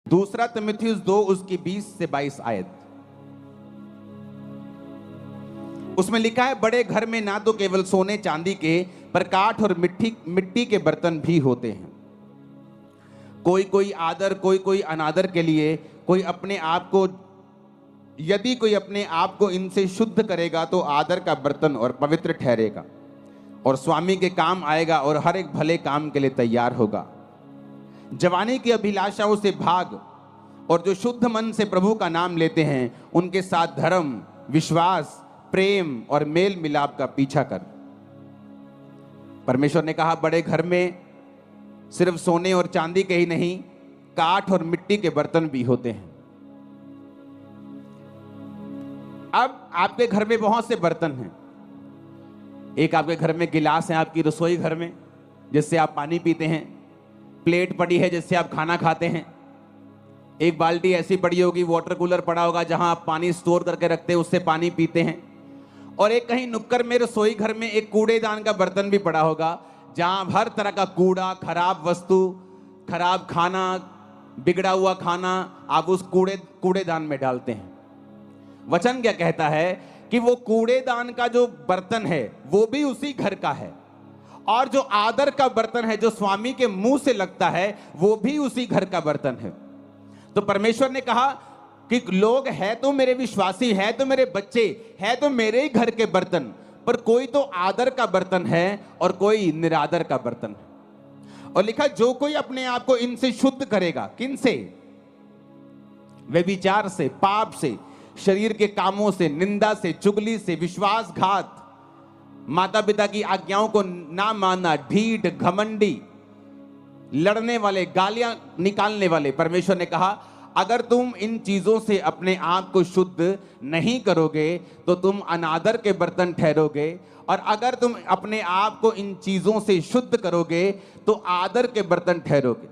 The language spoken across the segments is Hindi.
दूसरा तिमुथियुस 2 उसकी 20 से 22 आयत, उसमें लिखा है, बड़े घर में ना तो केवल सोने चांदी के पर काठ और मिट्टी के बर्तन भी होते हैं। कोई कोई आदर, कोई कोई अनादर के लिए, कोई अपने आप को, यदि कोई अपने आप को इनसे शुद्ध करेगा तो आदर का बर्तन और पवित्र ठहरेगा और स्वामी के काम आएगा और हर एक भले काम के लिए तैयार होगा। जवानी की अभिलाषाओं से भाग और जो शुद्ध मन से प्रभु का नाम लेते हैं उनके साथ धर्म, विश्वास, प्रेम और मेल मिलाप का पीछा कर। परमेश्वर ने कहा, बड़े घर में सिर्फ सोने और चांदी के ही नहीं, काठ और मिट्टी के बर्तन भी होते हैं। अब आपके घर में बहुत से बर्तन हैं। एक आपके घर में गिलास है, आपकी रसोई घर में, जिससे आप पानी पीते हैं। प्लेट पड़ी है जिससे आप खाना खाते हैं। एक बाल्टी ऐसी पड़ी होगी, वाटर कूलर पड़ा होगा जहां आप पानी स्टोर करके रखते हैं, उससे पानी पीते हैं। और एक कहीं नुक्कड़ में रसोई घर में एक कूड़ेदान का बर्तन भी पड़ा होगा, जहां हर तरह का कूड़ा, खराब वस्तु, खराब खाना, बिगड़ा हुआ खाना आप उस कूड़ेदान में डालते हैं। वचन क्या कहता है कि वो कूड़ेदान का जो बर्तन है वो भी उसी घर का है, और जो आदर का बर्तन है जो स्वामी के मुंह से लगता है वो भी उसी घर का बर्तन है। तो परमेश्वर ने कहा कि लोग है तो मेरे विश्वासी, है तो मेरे बच्चे, है तो मेरे ही घर के बर्तन, पर कोई तो आदर का बर्तन है और कोई निरादर का बर्तन है। और लिखा, जो कोई अपने आप को इनसे शुद्ध करेगा, किन से? व्यभिचार से, पाप से, शरीर के कामों से, निंदा से, चुगली से, विश्वासघात, माता पिता की आज्ञाओं को ना मानना, ढीठ, घमंडी, लड़ने वाले, गालियां निकालने वाले। परमेश्वर ने कहा, अगर तुम इन चीजों से अपने आप को शुद्ध नहीं करोगे तो तुम अनादर के बर्तन ठहरोगे, और अगर तुम अपने आप को इन चीजों से शुद्ध करोगे तो आदर के बर्तन ठहरोगे।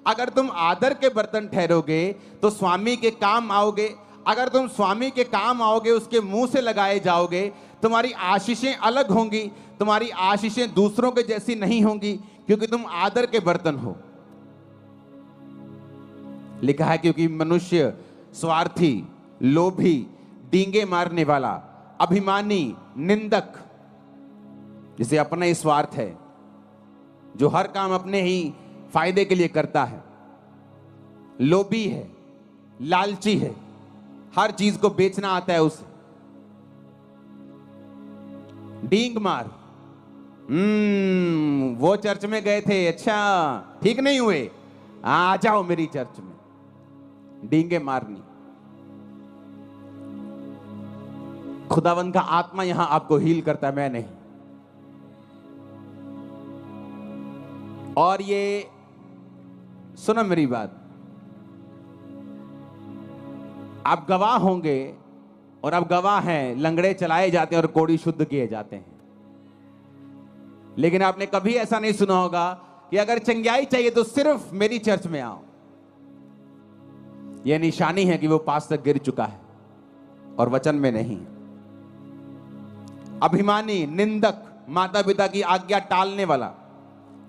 अगर तुम आदर के बर्तन ठहरोगे तो स्वामी के काम आओगे। अगर तुम स्वामी के काम आओगे, उसके मुंह से लगाए जाओगे, तुम्हारी आशीषें अलग होंगी, तुम्हारी आशीषें दूसरों के जैसी नहीं होंगी, क्योंकि तुम आदर के बर्तन हो। लिखा है, क्योंकि मनुष्य स्वार्थी, लोभी, डींगे मारने वाला, अभिमानी, निंदक, जिसे अपना ही स्वार्थ है, जो हर काम अपने ही फायदे के लिए करता है, लोभी है, लालची है, हर चीज को बेचना आता है उसे, डींग मार, वो चर्च में गए थे, अच्छा ठीक नहीं हुए, आ जाओ मेरी चर्च में, डींगे मारनी। खुदावंद का आत्मा यहां आपको हील करता है, मैं नहीं। और ये सुनो मेरी बात, आप गवाह होंगे, और आप गवाह हैं, लंगड़े चलाए जाते हैं और कोढ़ी शुद्ध किए जाते हैं। लेकिन आपने कभी ऐसा नहीं सुना होगा कि अगर चंगाई चाहिए तो सिर्फ मेरी चर्च में आओ। यह निशानी है कि वो पास तक गिर चुका है और वचन में नहीं। अभिमानी, निंदक, माता पिता की आज्ञा टालने वाला,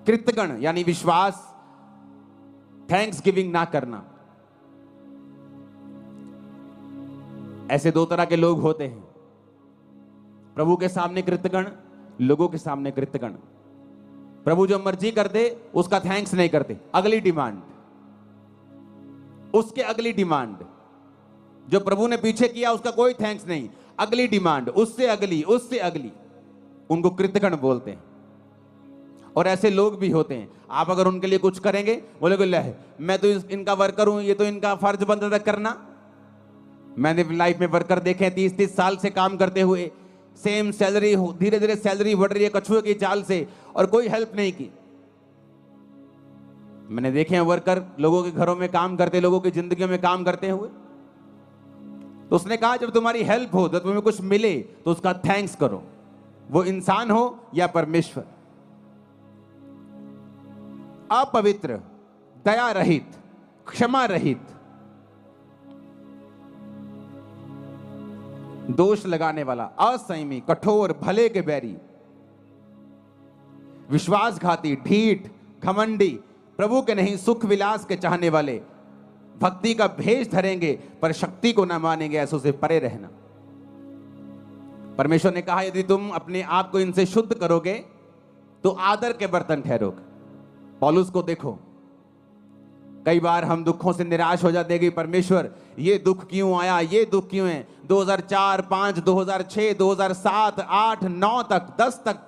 कृतज्ञ यानी विश्वास, थैंक्स गिविंग ना करना, ऐसे दो तरह के लोग होते हैं। प्रभु के सामने कृतज्ञ, लोगों के सामने कृतज्ञ। प्रभु जो मर्जी कर दे उसका थैंक्स नहीं करते, अगली डिमांड, उसके अगली डिमांड, जो प्रभु ने पीछे किया उसका कोई थैंक्स नहीं, अगली डिमांड, उससे अगली, उससे अगली, उनको कृतज्ञ बोलते हैं। और ऐसे लोग भी होते हैं, आप अगर उनके लिए कुछ करेंगे, बोलेगे ले मैं तो इनका वर्कर हूं, ये तो इनका फर्ज बनता था करना। मैंने लाइफ में वर्कर देखे 30-30 साल से काम करते हुए, सेम सैलरी, धीरे धीरे सैलरी बढ़ रही है कछुए की चाल से, और कोई हेल्प नहीं की। मैंने देखे हैं वर्कर लोगों के घरों में काम करते, लोगों की जिंदगियों में काम करते हुए। तो उसने कहा, जब तुम्हारी हेल्प हो, जब तुम्हें कुछ मिले तो उसका थैंक्स करो, वो इंसान हो या परमेश्वर। अपवित्र, दया रहित, क्षमा रहित, दोष लगाने वाला, असंयमी, कठोर, भले के बैरी, विश्वासघाती, ढीठ, घमंडी, प्रभु के नहीं सुख विलास के चाहने वाले, भक्ति का भेष धरेंगे पर शक्ति को ना मानेंगे, ऐसों से परे रहना। परमेश्वर ने कहा यदि तुम अपने आप को इनसे शुद्ध करोगे तो आदर के बर्तन ठहरोगे। पौलुस को देखो, कई बार हम दुखों से निराश हो जाते हैं कि परमेश्वर ये दुख क्यों आया, ये दुख क्यों है। 2004, 5, 2006, 2007, 8, 9 तक, 10 तक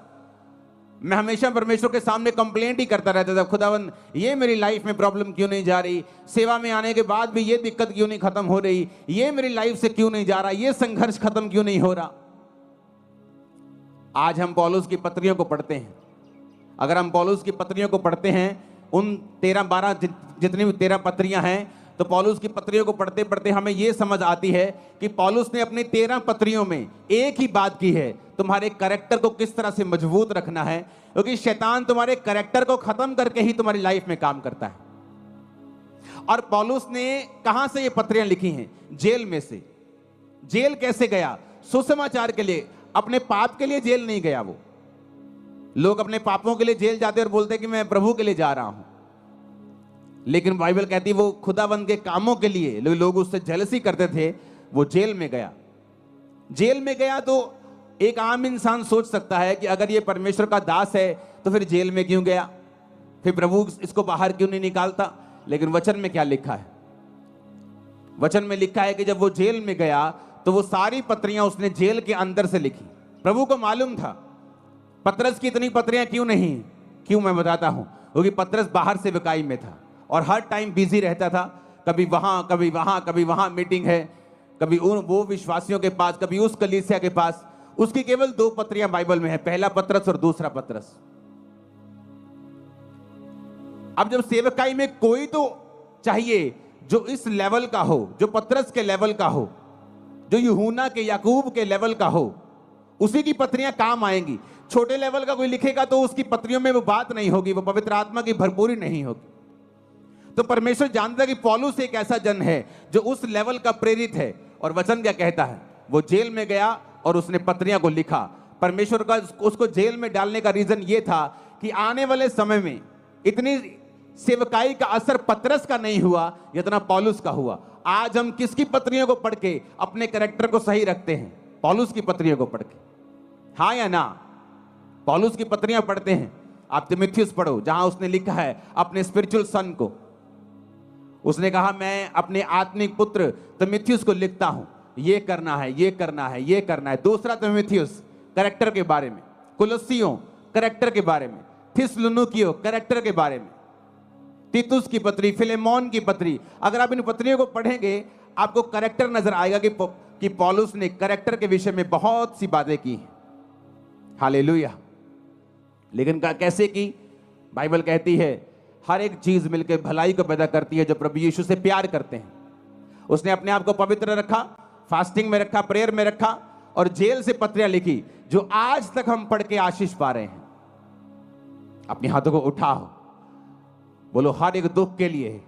मैं हमेशा परमेश्वर के सामने कंप्लेंट ही करता रहता था, खुदावन ये मेरी लाइफ में प्रॉब्लम क्यों नहीं जा रही, सेवा में आने के बाद भी ये दिक्कत क्यों नहीं खत्म हो रही, ये मेरी लाइफ से क्यों नहीं जा रहा, ये संघर्ष खत्म क्यों नहीं हो रहा। आज हम पौलुस की पत्रियों को पढ़ते हैं। अगर हम पौलुस की पत्रियों को पढ़ते हैं, उन 13-12 जितनी भी 13 पत्रियां हैं, तो पौलुस की पत्रियों को पढ़ते पढ़ते हमें यह समझ आती है कि पौलुस ने अपनी 13 पत्रियों में एक ही बात की है, तुम्हारे कैरेक्टर को किस तरह से मजबूत रखना है, क्योंकि शैतान तुम्हारे कैरेक्टर को खत्म करके ही तुम्हारी लाइफ में काम करता है। और पौलुस ने कहां से ये पत्रियां लिखी हैं? जेल में से। जेल कैसे गया? सुसमाचार के लिए, अपने पाप के लिए जेल नहीं गया। वो लोग अपने पापों के लिए जेल जाते और बोलते कि मैं प्रभु के लिए जा रहा हूं, लेकिन बाइबल कहती है वो खुदावंद के कामों के लिए लोग उससे जेलसी करते थे, वो जेल में गया। जेल में गया तो एक आम इंसान सोच सकता है कि अगर ये परमेश्वर का दास है तो फिर जेल में क्यों गया, फिर प्रभु इसको बाहर क्यों नहीं निकालता। लेकिन वचन में क्या लिखा है? वचन में लिखा है कि जब वो जेल में गया तो वो सारी पत्रियां उसने जेल के अंदर से लिखी। प्रभु को मालूम था पतरस की इतनी पत्रियां क्यों नहीं, क्यों मैं बताता हूं, क्योंकि पतरस बाहर से विकाई में था और हर टाइम बिजी रहता था, कभी वहां कभी वहां कभी वहां मीटिंग है, कभी वो विश्वासियों के पास, कभी उस कलीसिया के पास। उसकी केवल 2 पत्रियां बाइबल में है, पहला पतरस और दूसरा पतरस। अब जब सेवकाई में कोई तो चाहिए जो इस लेवल का हो, जो पतरस के लेवल का हो, जो यूहन्ना के, याकूब के लेवल का हो, उसी की पत्रियां काम आएंगी। छोटे लेवल का कोई लिखेगा तो उसकी पत्रियों में वो बात नहीं होगी, वो पवित्र आत्मा की भरपूरी नहीं होगी। तो परमेश्वर जानता है कि पौलुस एक ऐसा जन है जो उस लेवल का प्रेरित है। और वचन क्या कहता है? वो जेल में गया और उसने पत्रियां को लिखा। परमेश्वर का उसको जेल में डालने का रीजन ये था कि आने वाले समय में इतनी सेवकाई का असर पतरस का नहीं हुआ जितना पौलुस का हुआ। आज हम किसकी पत्रियों को पढ़ के अपने कैरेक्टर को सही रखते हैं? पौलुस की पत्रियों को पढ़ के, हाँ या ना? पौलुस की पत्रियां पढ़ते हैं। आप तीमुथियुस पढ़ो, जहां उसने लिखा है अपने स्पिरिचुअल सन को, उसने कहा मैं अपने आत्मिक पुत्र तीमुथियुस को लिखता हूं, ये करना है, ये करना है, ये करना है। दूसरा तीमुथियुस कैरेक्टर के बारे में, कुलस्सियों कैरेक्टर के बारे में, थिस्सलुनीकियों कैरेक्टर के बारे में, तीतुस की पत्री, फिलेमोन की पत्री। अगर आप इन पत्रियों को पढ़ेंगे आपको कैरेक्टर नजर आएगा कि पौलुस ने कैरेक्टर के विषय में बहुत सी बातें की हैं। हालेलुया। लेकिन कैसे की? बाइबल कहती है हर एक चीज मिलकर भलाई को पैदा करती है जो प्रभु यीशु से प्यार करते हैं। उसने अपने आप को पवित्र रखा, फास्टिंग में रखा, प्रेयर में रखा और जेल से पत्रियां लिखी जो आज तक हम पढ़ के आशीष पा रहे हैं। अपने हाथों को उठाओ, बोलो हर एक दुख के लिए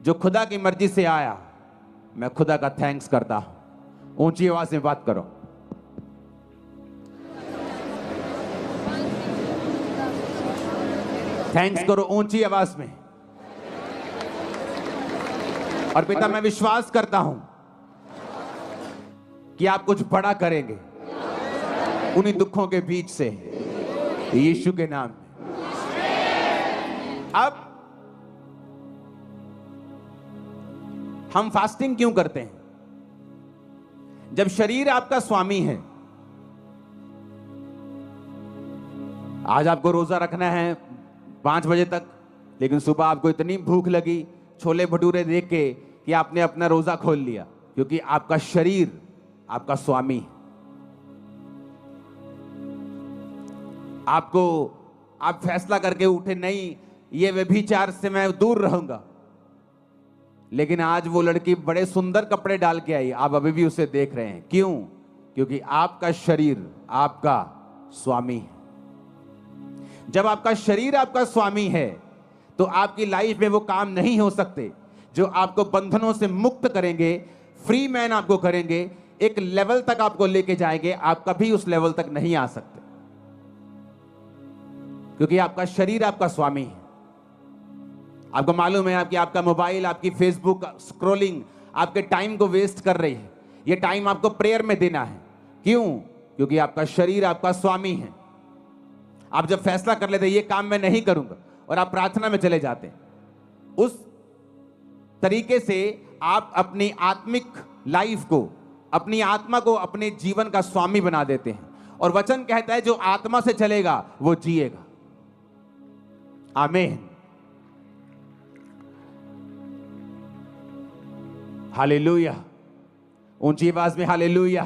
जो खुदा की मर्जी से आया, मैं खुदा का थैंक्स करता हूं। ऊंची आवाज में बात करो। थैंक्स करो ऊंची आवाज में। और पिता मैं विश्वास करता हूं कि आप कुछ बड़ा करेंगे उन्हीं दुखों के बीच से, यीशु के नाम में। अब हम फास्टिंग क्यों करते हैं? जब शरीर आपका स्वामी है, आज आपको रोजा रखना है 5 बजे तक, लेकिन सुबह आपको इतनी भूख लगी छोले भटूरे देख के कि आपने अपना रोजा खोल लिया, क्योंकि आपका शरीर आपका स्वामी है। आप फैसला करके उठे, नहीं ये व्यभिचार से मैं दूर रहूंगा, लेकिन आज वो लड़की बड़े सुंदर कपड़े डाल के आई, आप अभी भी उसे देख रहे हैं। क्यों? क्योंकि आपका शरीर आपका स्वामी है। जब आपका शरीर आपका स्वामी है तो आपकी लाइफ में वो काम नहीं हो सकते जो आपको बंधनों से मुक्त करेंगे, फ्री मैन आपको करेंगे, एक लेवल तक आपको लेके जाएंगे। आप कभी उस लेवल तक नहीं आ सकते, क्योंकि आपका शरीर आपका स्वामी है। आपको मालूम है आपकी आपका मोबाइल, आपकी फेसबुक स्क्रॉलिंग आपके टाइम को वेस्ट कर रही है। ये टाइम आपको प्रेयर में देना है। क्यों? क्योंकि आपका शरीर आपका स्वामी है। आप जब फैसला कर लेते ये काम मैं नहीं करूंगा और आप प्रार्थना में चले जाते हैं, उस तरीके से आप अपनी आत्मिक लाइफ को, अपनी आत्मा को अपने जीवन का स्वामी बना देते हैं। और वचन कहता है जो आत्मा से चलेगा वो जिएगा। आमीन, हालेलुया। ऊंची आवाज में हालेलुया।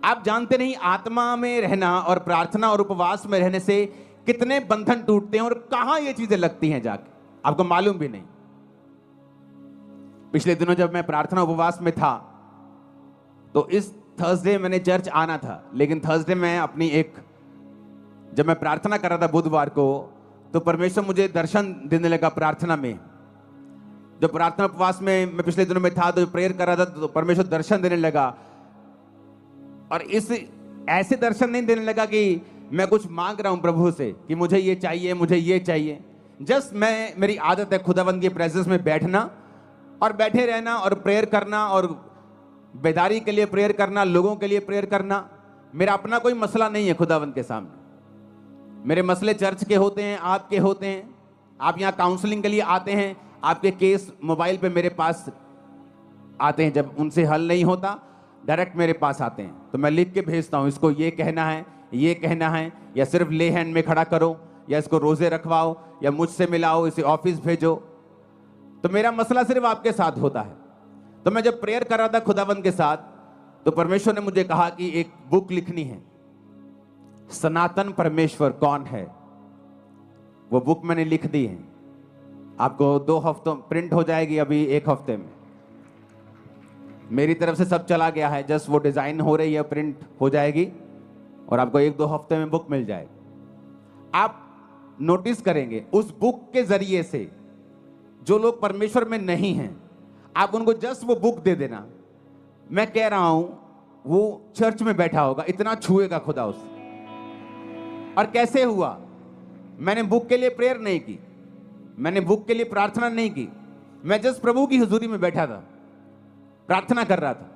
आप जानते नहीं आत्मा में रहना और प्रार्थना और उपवास में रहने से कितने बंधन टूटते हैं और कहां ये चीजें लगती हैं जाके, आपको मालूम भी नहीं। पिछले दिनों जब मैं प्रार्थना उपवास में था तो इस थर्सडे मैंने चर्च आना था, लेकिन थर्सडे में जब मैं प्रार्थना कर रहा था बुधवार को, तो परमेश्वर मुझे दर्शन देने लगा प्रार्थना में। जब प्रार्थना उपवास में मैं पिछले दिनों में था तो प्रेयर कर रहा था तो परमेश्वर दर्शन देने लगा। और ऐसे दर्शन नहीं देने लगा कि मैं कुछ मांग रहा हूं प्रभु से कि मुझे ये चाहिए, मुझे ये चाहिए। जस्ट मेरी आदत है खुदावंद के प्रेजेंस में बैठना और बैठे रहना और प्रेयर करना और बेदारी के लिए प्रेयर करना, लोगों के लिए प्रेयर करना। मेरा अपना कोई मसला नहीं है खुदावंद के सामने। मेरे मसले चर्च के होते हैं, आपके होते हैं। आप यहाँ काउंसलिंग के लिए आते हैं, आपके केस मोबाइल पे मेरे पास आते हैं। जब उनसे हल नहीं होता डायरेक्ट मेरे पास आते हैं, तो मैं लिख के भेजता हूँ, इसको ये कहना है, ये कहना है, या सिर्फ ले हैंड में खड़ा करो, या इसको रोजे रखवाओ, या मुझसे मिलाओ, इसे ऑफिस भेजो। तो मेरा मसला सिर्फ आपके साथ होता है। तो मैं जब प्रेयर कर रहा था खुदावंद के साथ, तो परमेश्वर ने मुझे कहा कि एक बुक लिखनी है, सनातन परमेश्वर कौन है। वो बुक मैंने लिख दी है, आपको 2 हफ्तों प्रिंट हो जाएगी, अभी 1 हफ्ते में। मेरी तरफ से सब चला गया है, जस्ट वो डिजाइन हो रही है, प्रिंट हो जाएगी और आपको 1-2 हफ्ते में बुक मिल जाएगी। आप नोटिस करेंगे उस बुक के जरिए से जो लोग परमेश्वर में नहीं हैं, आप उनको जस्ट वो बुक दे देना। मैं कह रहा हूं वो चर्च में बैठा होगा, इतना छुएगा खुदा उससे। और कैसे हुआ? मैंने बुक के लिए प्रेयर नहीं की, मैंने बुक के लिए प्रार्थना नहीं की, मैं जस्ट प्रभु की हुजूरी में बैठा था, प्रार्थना कर रहा था।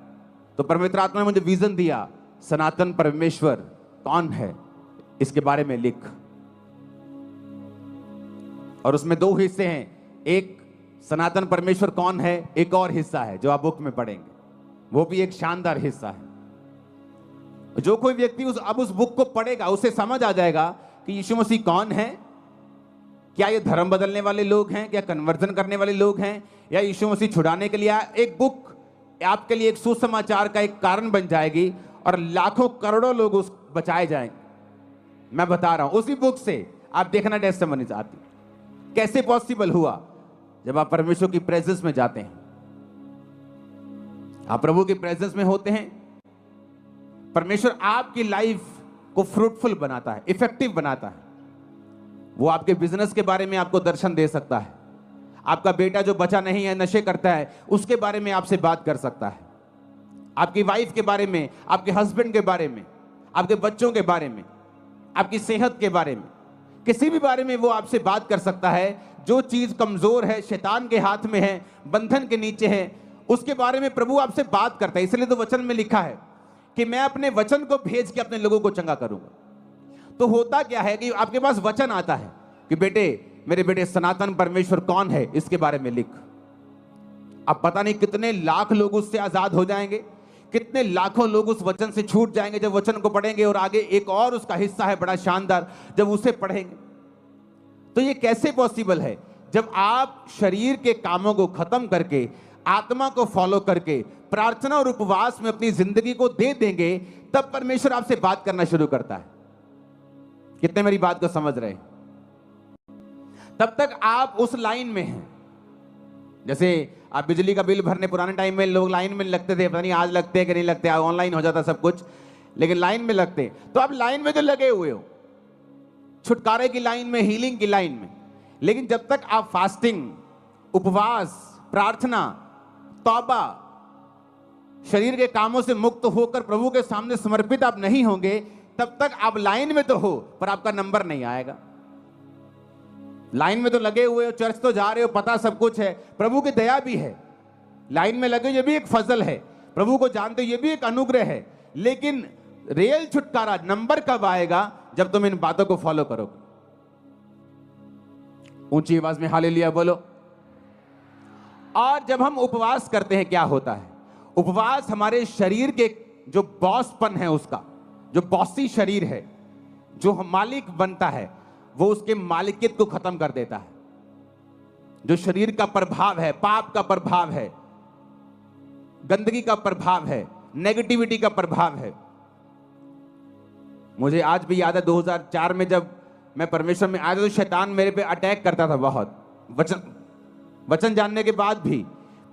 तो पवित्र आत्मा ने मुझे विजन दिया, सनातन परमेश्वर कौन है, इसके बारे में लिख। और उसमें 2 हिस्से हैं, एक सनातन परमेश्वर कौन है, एक और हिस्सा है जो आप बुक में पढ़ेंगे, वो भी एक शानदार हिस्सा है। जो कोई व्यक्ति अब उस बुक को पढ़ेगा उसे समझ आ जाएगा कि यीशु मसीह कौन है। क्या ये धर्म बदलने वाले लोग हैं, क्या कन्वर्जन करने वाले लोग हैं, या यीशु मसीह छुड़ाने के लिए आया। एक बुक आपके लिए एक सुसमाचार का एक कारण बन जाएगी और लाखों करोड़ों लोग उस बचाए जाएंगे। मैं बता रहा हूं, उसी बुक से आप देखना टेस्टिमनीज आती। कैसे पॉसिबल हुआ? जब आप परमेश्वर की प्रेजेंस में जाते हैं, आप प्रभु की प्रेजेंस में होते हैं, परमेश्वर आपकी लाइफ को फ्रूटफुल बनाता है, इफेक्टिव बनाता है। वो आपके बिजनेस के बारे में आपको दर्शन दे सकता है। आपका बेटा जो बचा नहीं है, नशे करता है, उसके बारे में आपसे बात कर सकता है। आपकी वाइफ के बारे में, आपके हस्बैंड के बारे में, आपके बच्चों के बारे में, आपकी सेहत के बारे में, किसी भी बारे में वो आपसे बात कर सकता है। जो चीज कमजोर है, शैतान के हाथ में है, बंधन के नीचे है, उसके बारे में प्रभु आपसे बात करता है। इसलिए तो वचन में लिखा है कि मैं अपने वचन को भेज के अपने लोगों को चंगा करूंगा। तो होता क्या है कि आपके पास वचन आता है कि बेटे, मेरे बेटे, सनातन परमेश्वर कौन है, इसके बारे में लिख। अब पता नहीं कितने लाख लोग उससे आजाद हो जाएंगे, कितने लाखों लोग उस वचन से छूट जाएंगे जब वचन को पढ़ेंगे। और आगे एक और उसका हिस्सा है बड़ा शानदार, जब उसे पढ़ेंगे। तो ये कैसे पॉसिबल है? जब आप शरीर के कामों को खत्म करके, आत्मा को फॉलो करके, प्रार्थना और उपवास में अपनी जिंदगी को दे देंगे, तब परमेश्वर आपसे बात करना शुरू करता है। कितने मेरी बात को समझ रहे हैं? तब तक आप उस लाइन में हैं। जैसे आप बिजली का बिल भरने, पुराने टाइम में लोग लाइन में लगते थे, पता नहीं आज लगते हैं कि नहीं लगते, ऑनलाइन हो जाता सब कुछ, लेकिन लाइन में लगते। तो आप लाइन में जो लगे हुए हो, छुटकारे की लाइन में, हीलिंग की लाइन में। लेकिन जब तक आप फास्टिंग, उपवास, प्रार्थना, तौबा, शरीर के कामों से मुक्त होकर प्रभु के सामने समर्पित आप नहीं होंगे, तब तक आप लाइन में तो हो पर आपका नंबर नहीं आएगा। लाइन में तो लगे हुए हो, चर्च तो जा रहे हो, पता सब कुछ है, प्रभु की दया भी है। लाइन में लगे ये भी एक फजल है, प्रभु को जानते हो ये भी एक अनुग्रह है। लेकिन रियल छुटकारा नंबर कब आएगा? जब तुम इन बातों को फॉलो करोगे। ऊंची आवाज में हालेलुया बोलो। और जब हम उपवास करते हैं क्या होता है? उपवास हमारे शरीर के जो बॉसपन है, उसका जो बॉसी शरीर है, जो मालिक बनता है, वो उसके मालिकियत को खत्म कर देता है। जो शरीर का प्रभाव है, पाप का प्रभाव है, गंदगी का प्रभाव है, नेगेटिविटी का प्रभाव है। मुझे आज भी याद है 2004 में जब मैं परमेश्वर में आया था, तो शैतान मेरे पे अटैक करता था बहुत। वचन जानने के बाद भी,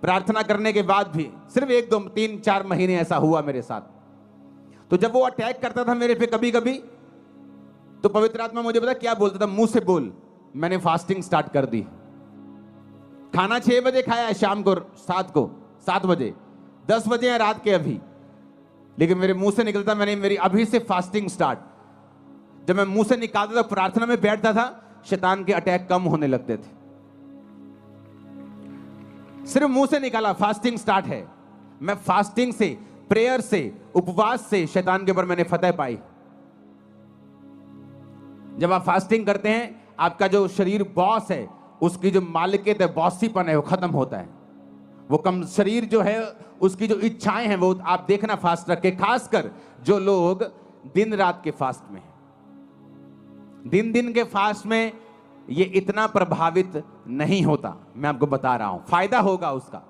प्रार्थना करने के बाद भी, सिर्फ 1 2 3 4 महीने ऐसा हुआ मेरे साथ। तो जब वो अटैक करता था मेरे पे कभी कभी, तो पवित्र आत्मा मुझे पता क्या बोलता था? मुंह से बोल। मैंने फास्टिंग स्टार्ट कर दी। खाना 6 बजे खाया है, शाम को 7 बजे, 10 बजे है रात के अभी, लेकिन मेरे मुंह से निकलता मैंने मेरी अभी से फास्टिंग स्टार्ट। जब मैं मुंह से निकालता था, प्रार्थना में बैठता था, शैतान के अटैक कम होने लगते थे। सिर्फ मुंह से निकाला, फास्टिंग स्टार्ट है। मैं फास्टिंग से, प्रेयर से, उपवास से शैतान के ऊपर मैंने फतह पाई। जब आप फास्टिंग करते हैं, आपका जो शरीर बॉस है, उसकी जो मालिकियत है, बॉसीपन है, वो खत्म होता है। वो कम शरीर जो है, उसकी जो इच्छाएं हैं, वो आप देखना फास्ट रख के, खासकर जो लोग दिन रात के फास्ट में हैं। दिन के फास्ट में ये इतना प्रभावित नहीं होता। मैं आपको बता रहा हूं, फायदा होगा, उसका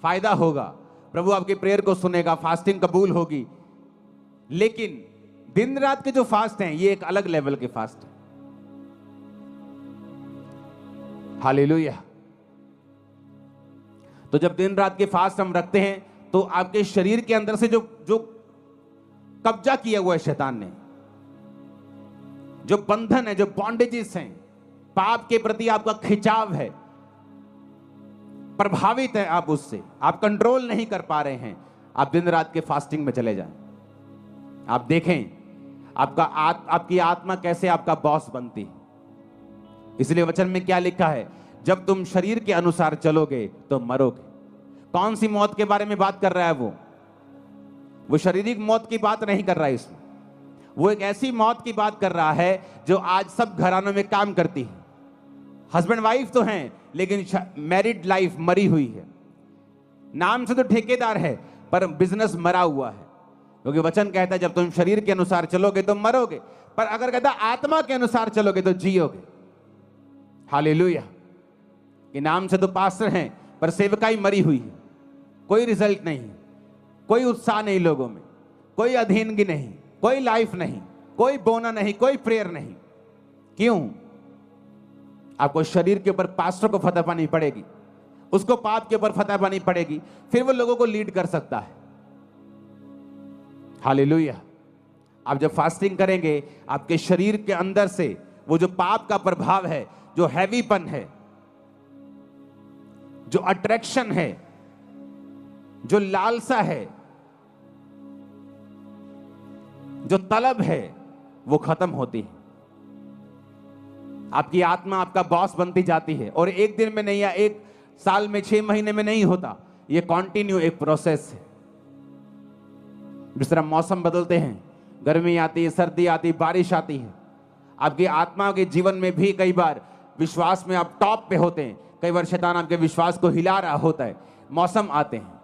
फायदा होगा। प्रभु आपके प्रेयर को सुनेगा, फास्टिंग कबूल होगी। लेकिन दिन रात के जो फास्ट हैं, ये एक अलग लेवल के फास्ट हैं। हालेलुया। तो जब दिन रात के फास्ट हम रखते हैं, तो आपके शरीर के अंदर से जो कब्जा किया हुआ है शैतान ने, जो बंधन है, जो बॉन्डेजेस हैं, पाप के प्रति आपका खिंचाव है, प्रभावित है आप उससे, आप कंट्रोल नहीं कर पा रहे हैं, आप दिन रात के फास्टिंग में चले जाएं। आप देखें आपकी आत्मा कैसे आपका बॉस बनती है। इसलिए वचन में क्या लिखा है? जब तुम शरीर के अनुसार चलोगे तो मरोगे। कौन सी मौत के बारे में बात कर रहा है? वो शारीरिक मौत की बात नहीं कर रहा है इसमें। वो एक ऐसी मौत की बात कर रहा है जो आज सब घरानों में काम करती है। हस्बैंड वाइफ तो हैं, लेकिन मैरिड लाइफ मरी हुई है। नाम से तो ठेकेदार है, पर बिजनेस मरा हुआ है। क्योंकि वचन कहता है जब तुम शरीर के अनुसार चलोगे तो मरोगे, पर अगर कहता आत्मा के अनुसार चलोगे तो जियोगे। हालेलुया। कि नाम से तो पास्टर हैं, पर सेवकाई मरी हुई है। कोई रिजल्ट नहीं, कोई उत्साह नहीं लोगों में, कोई अधीनगी नहीं, कोई लाइफ नहीं, कोई बोना नहीं, कोई प्रेयर नहीं। क्यों? आपको शरीर के ऊपर पास्टर को फतह पानी पड़ेगी, उसको पाप के ऊपर फतह पानी पड़ेगी, फिर वो लोगों को लीड कर सकता है। हालेलुया। आप जब फास्टिंग करेंगे, आपके शरीर के अंदर से वो जो पाप का प्रभाव है, जो हैवीपन है, जो अट्रैक्शन है, जो लालसा है, जो तलब है, वो खत्म होती है। आपकी आत्मा आपका बॉस बनती जाती है। और एक दिन में नहीं, या एक साल में, 6 महीने में नहीं होता। ये कॉन्टिन्यू एक प्रोसेस है। जिस तरह मौसम बदलते हैं, गर्मी आती है, सर्दी आती है, बारिश आती है, आपकी आत्मा के जीवन में भी कई बार विश्वास में आप टॉप पे होते हैं, कई बार शैतान आपके विश्वास को हिला रहा होता है, मौसम आते हैं।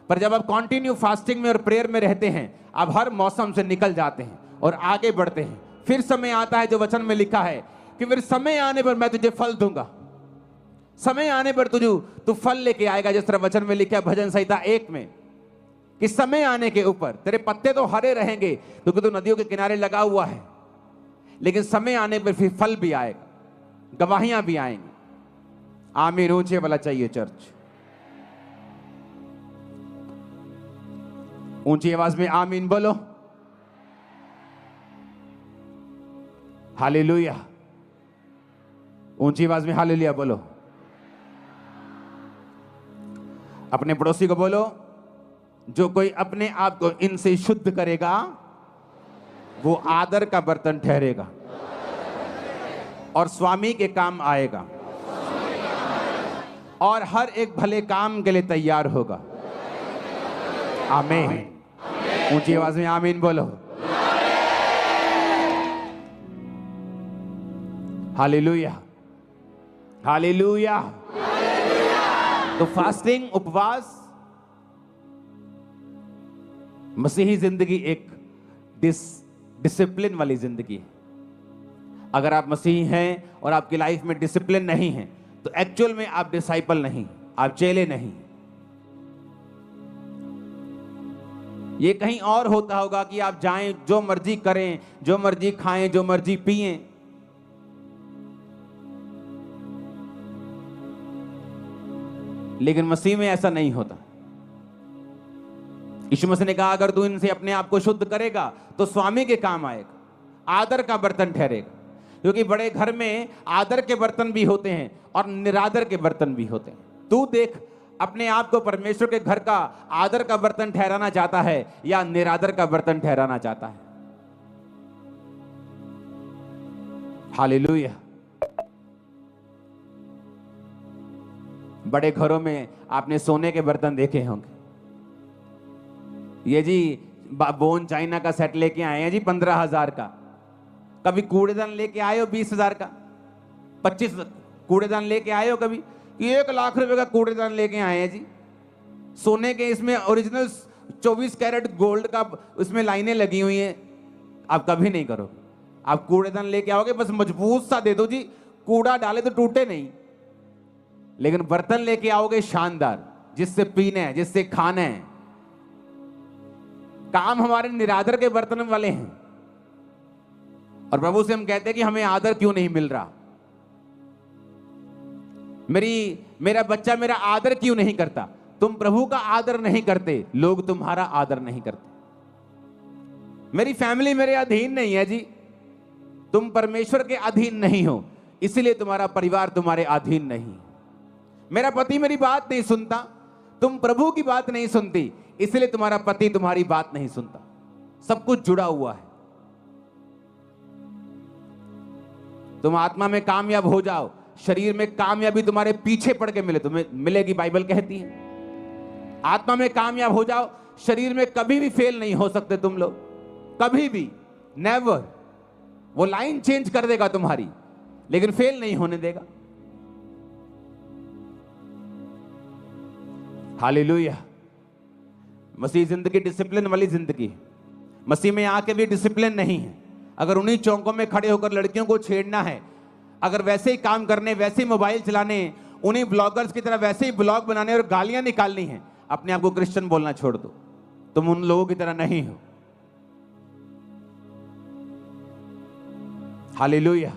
पर जब आप कंटिन्यू फास्टिंग में और प्रेयर में रहते हैं, आप हर मौसम से निकल जाते हैं और आगे बढ़ते हैं। फिर समय आता है जो वचन में लिखा है कि फिर समय आने पर मैं तुझे फल दूंगा। समय आने पर तू फल लेके आएगा। जिस तरह वचन में लिखा है भजन संहिता 1 में कि समय आने के ऊपर तेरे पत्ते तो हरे रहेंगे क्योंकि तू नदियों के किनारे लगा हुआ है, लेकिन समय आने पर फिर फल भी आएगा, गवाहियां भी आएंगी। आमीन। ऊंचे वाला चाहिए चर्च, ऊंची आवाज में आमीन बोलो। हालेलुया। ऊंची आवाज में हालेलुया बोलो। अपने पड़ोसी को बोलो, जो कोई अपने आप को इनसे शुद्ध करेगा वो आदर का बर्तन ठहरेगा। और स्वामी के काम आएगा और हर एक भले काम के लिए तैयार होगा। आमीन। ऊंची आवाज में आमीन बोलो। Hallelujah, hallelujah. तो फास्टिंग, उपवास, मसीही जिंदगी एक डिसिप्लिन वाली जिंदगी है। अगर आप मसीही हैं और आपकी लाइफ में डिसिप्लिन नहीं है तो एक्चुअल में आप डिसाइपल नहीं, आप चेले नहीं। ये कहीं और होता होगा कि आप जाएं, जो मर्जी करें, जो मर्जी खाएं, जो मर्जी पिएं। लेकिन मसीह में ऐसा नहीं होता। यीशु मसीह ने कहा अगर तू इनसे अपने आप को शुद्ध करेगा तो स्वामी के काम आएगा, आदर का बर्तन ठहरेगा। क्योंकि बड़े घर में आदर के बर्तन भी होते हैं और निरादर के बर्तन भी होते हैं। तू देख, अपने आप को परमेश्वर के घर का आदर का बर्तन ठहराना चाहता है या निरादर का बर्तन ठहराना चाहता है? हालेलुया। बड़े घरों में आपने सोने के बर्तन देखे होंगे। ये जी बोन चाइना का सेट लेके आए हैं जी 15,000 का। कभी कूड़ेदान लेके आए हो 20,000 का, 25 कूड़ेदान लेके आए हो कभी? 1 लाख रुपए का कूड़ेदान लेके आए हैं जी, सोने के। इसमें ओरिजिनल 24 कैरेट गोल्ड का उसमें लाइनें लगी हुई हैं। आप कभी नहीं करो। आप कूड़ेदान लेके आओगे बस मजबूत सा दे दो जी, कूड़ा डाले तो टूटे नहीं। लेकिन बर्तन लेके आओगे शानदार, जिससे पीना है, जिससे खाना है। काम हमारे निरादर के बर्तन वाले हैं और प्रभु से हम कहते हैं कि हमें आदर क्यों नहीं मिल रहा, मेरा बच्चा मेरा आदर क्यों नहीं करता। तुम प्रभु का आदर नहीं करते, लोग तुम्हारा आदर नहीं करते। मेरी फैमिली मेरे अधीन नहीं है जी, तुम परमेश्वर के अधीन नहीं हो, इसलिए तुम्हारा परिवार तुम्हारे अधीन नहीं। मेरा पति मेरी बात नहीं सुनता, तुम प्रभु की बात नहीं सुनती, इसलिए तुम्हारा पति तुम्हारी बात नहीं सुनता। सब कुछ जुड़ा हुआ है। तुम आत्मा में कामयाब हो जाओ, शरीर में कामयाबी तुम्हारे पीछे पड़ के मिले, तुम्हें मिलेगी, बाइबल कहती है। आत्मा में कामयाब हो जाओ, शरीर में कभी भी फेल नहीं हो सकते तुम लोग, कभी भी, नेवर। वो लाइन चेंज कर देगा तुम्हारी, लेकिन फेल नहीं होने देगा। हालेलुया। मसीह जिंदगी डिसिप्लिन वाली जिंदगी है। मसीह में आके भी डिसिप्लिन नहीं है। अगर उन्हीं चौकों में खड़े होकर लड़कियों को छेड़ना है, अगर वैसे ही काम करने, वैसे ही मोबाइल चलाने, उन्हीं ब्लॉगर्स की तरह वैसे ही ब्लॉग बनाने और गालियां निकालनी है, अपने आप को क्रिश्चियन बोलना छोड़ दो। तुम उन लोगों की तरह नहीं हो। हालेलुया।